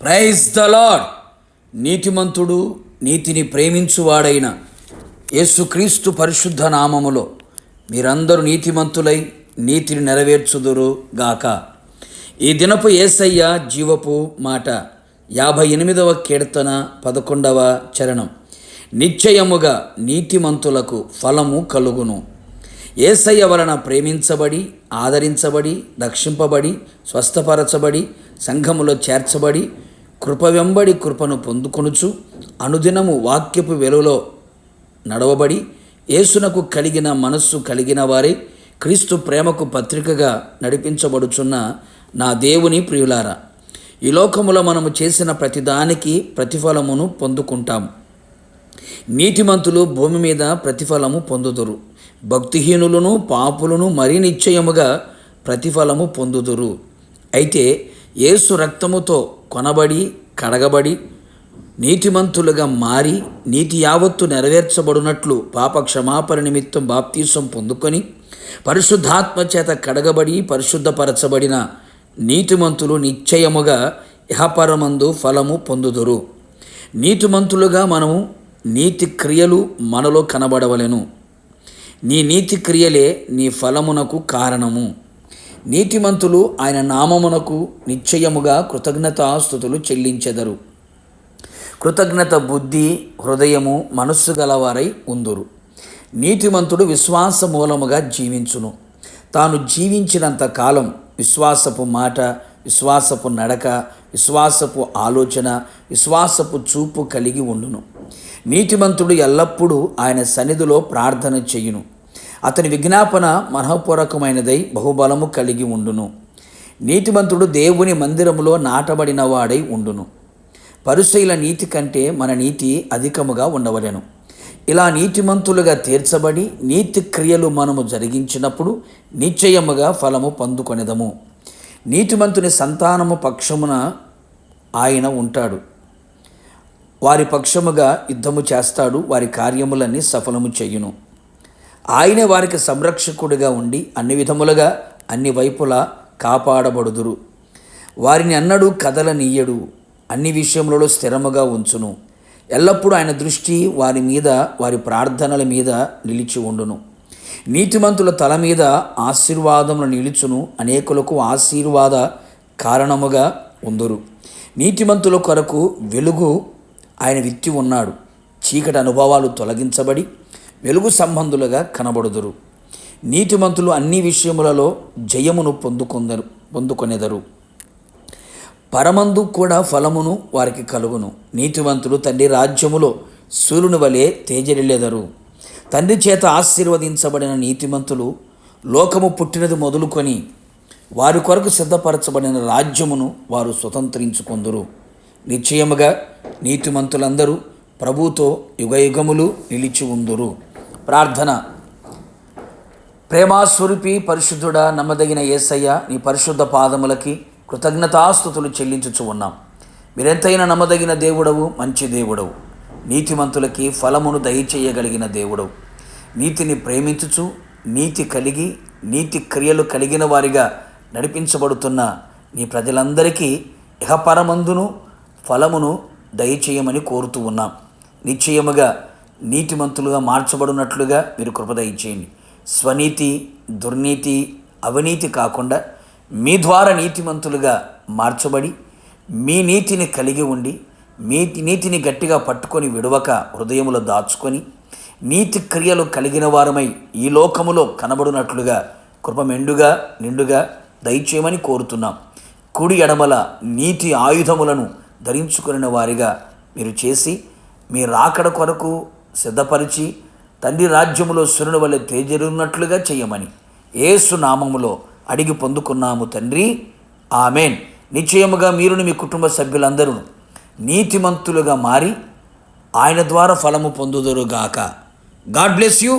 Praise the lord. నీతిమంతుడు, నీతిని ప్రేమించువాడైన యేసుక్రీస్తు పరిశుద్ధ నామములో మీరందరూ నీతిమంతులై నీతిని నెరవేర్చుదురు గాక. ఈ దినపు యేసయ్య జీవపు మాట 58వ కీర్తన 11వ చరణం. నిశ్చయముగా నీతిమంతులకు ఫలము కలుగును. యేసయ్య వలన ప్రేమించబడి, ఆదరించబడి, రక్షింపబడి, స్వస్థపరచబడి, సంఘములో చేర్చబడి, కృప వెంబడి కృపను పొందుకొనుచు, అనుదినము వాక్యపు వెలుగులో నడవబడి, యేసునకు కలిగిన మనస్సు కలిగిన వారే క్రీస్తు ప్రేమకు పత్రికగా నడిపించబడుచున్న నా దేవుని ప్రియులారా, ఈ లోకములో మనము చేసిన ప్రతిదానికి ప్రతిఫలమును పొందుకుంటాము. నీతిమంతులు భూమి మీద ప్రతిఫలము పొందుదురు, భక్తిహీనులను పాపులను మరీ నిశ్చయముగా ప్రతిఫలము పొందుదురు. అయితే యేసు రక్తముతో కొనబడి, కడగబడి, నీతిమంతులుగా మారి, నీతి యావత్తు నెరవేర్చబడినట్లు పాప క్షమాపణ నిమిత్తం బాప్తీసం పొందుకొని, పరిశుద్ధాత్మ చేత కడగబడి పరిశుద్ధపరచబడిన నీతిమంతులు నిశ్చయముగా ఇహపరమందు ఫలము పొందుదురు. నీతిమంతులుగా మనము నీతి క్రియలు మనలో కనబడవలెను. నీ నీతి క్రియలే నీ ఫలమునకు కారణము. నీతిమంతులు ఆయన నామమునకు నిశ్చయముగా కృతజ్ఞతాస్తుతులు చెల్లించెదరు. కృతజ్ఞత బుద్ధి, హృదయము, మనస్సు గలవారై ఉందురు. నీతిమంతుడు విశ్వాస మూలముగా జీవించును. తాను జీవించినంత కాలం విశ్వాసపు మాట, విశ్వాసపు నడక, విశ్వాసపు ఆలోచన, విశ్వాసపు చూపు కలిగి ఉండును. నీతిమంతుడు ఎల్లప్పుడూ ఆయన సన్నిధిలో ప్రార్థన చేయును. అతని విజ్ఞాపన మనఃపూర్వకమైనదై బహుబలము కలిగి ఉండును. నీతిమంతుడు దేవుని మందిరములో నాటబడిన వాడై ఉండును. పరిసయ్యుల నీతి కంటే మన నీతి అధికముగా ఉండవలెను. ఇలా నీతిమంతులుగా తీర్చబడి నీతి క్రియలు మనము జరిగించినప్పుడు నిశ్చయముగా ఫలము పొందుకొనెదము. నీతిమంతుని సంతానము పక్షమున ఆయన ఉంటాడు. వారి పక్షముగా యుద్ధము చేస్తాడు. వారి కార్యములన్నీ సఫలము చేయును. ఆయనే వారికి సంరక్షకుడిగా ఉండి అన్ని విధములుగా అన్ని వైపులా కాపాడబడుదురు. వారిని అన్నడు కదలనీయడు. అన్ని విషయములలో స్థిరముగా ఉంచును. ఎల్లప్పుడూ ఆయన దృష్టి వారి మీద, వారి ప్రార్థనల మీద నిలిచి ఉండును. నీతిమంతుల తల మీద ఆశీర్వాదములు నిలుచును. అనేకులకు ఆశీర్వాద కారణముగా ఉందురు. నీతిమంతుల కొరకు వెలుగు ఆయన విత్తి ఉన్నాడు. చీకటి అనుభవాలు తొలగించబడి వెలుగు సంబంధులుగా కనబడుదురు. నీతిమంతులు అన్ని విషయములలో జయమును పొందుకొనెదరు. పరమందు కూడా ఫలమును వారికి కలుగును. నీతిమంతులు తండ్రి రాజ్యములో సూర్యుని వలె తేజరిల్లెదరు. తండ్రి చేత ఆశీర్వదించబడిన నీతిమంతులు లోకము పుట్టినది మొదలుకొని వారి కొరకు సిద్ధపరచబడిన రాజ్యమును వారు స్వతంత్రించుకొందురు. నిశ్చయముగా నీతిమంతులందరూ ప్రభువుతో యుగయుగములు నిలిచి ఉందురు. ప్రార్థన. ప్రేమాస్వరూపి పరిశుద్ధుడా, నమ్మదగిన యేసయ్య, నీ పరిశుద్ధ పాదములకి కృతజ్ఞతాస్తుతులు చెల్లించుచు ఉన్నాం. మీరెంతైనా నమ్మదగిన దేవుడవు, మంచి దేవుడవు, నీతిమంతులకి ఫలమును దయచేయగలిగిన దేవుడవు. నీతిని ప్రేమించుచు నీతి కలిగి నీతి క్రియలు కలిగిన వారిగా నడిపించబడుతున్న నీ ప్రజలందరికీ ఇహపరమందును ఫలమును దయచేయమని కోరుతూ ఉన్నాం. నిశ్చయముగా నీతిమంతులుగా మార్చబడినట్లుగా మీరు కృప దయచేయండి. స్వనీతి, దుర్నీతి, అవినీతి కాకుండా మీ ద్వారా నీతిమంతులుగా మార్చబడి మీ నీతిని కలిగి ఉండి మీ నీతిని గట్టిగా పట్టుకొని విడవక హృదయములో దాచుకొని నీతి క్రియలు కలిగిన వారమై ఈ లోకములో కనబడినట్లుగా కృప మెండుగా నిండుగా దయచేయమని కోరుతున్నాం. కుడి ఎడమల నీతి ఆయుధములను ధరించుకునే వారిగా మీరు చేసి మీ రాకడ కొరకు సిద్ధపరిచి తండ్రి రాజ్యములో సూర్యుని వలె తేజరున్నట్లుగా చేయమని యేసు నామములో అడిగి పొందుకున్నాము తండ్రి, ఆమెన్. నిశ్చయముగా మీరును మీ కుటుంబ సభ్యులందరూ నీతిమంతులుగా మారి ఆయన ద్వారా ఫలము పొందుదురుగాక. God bless you.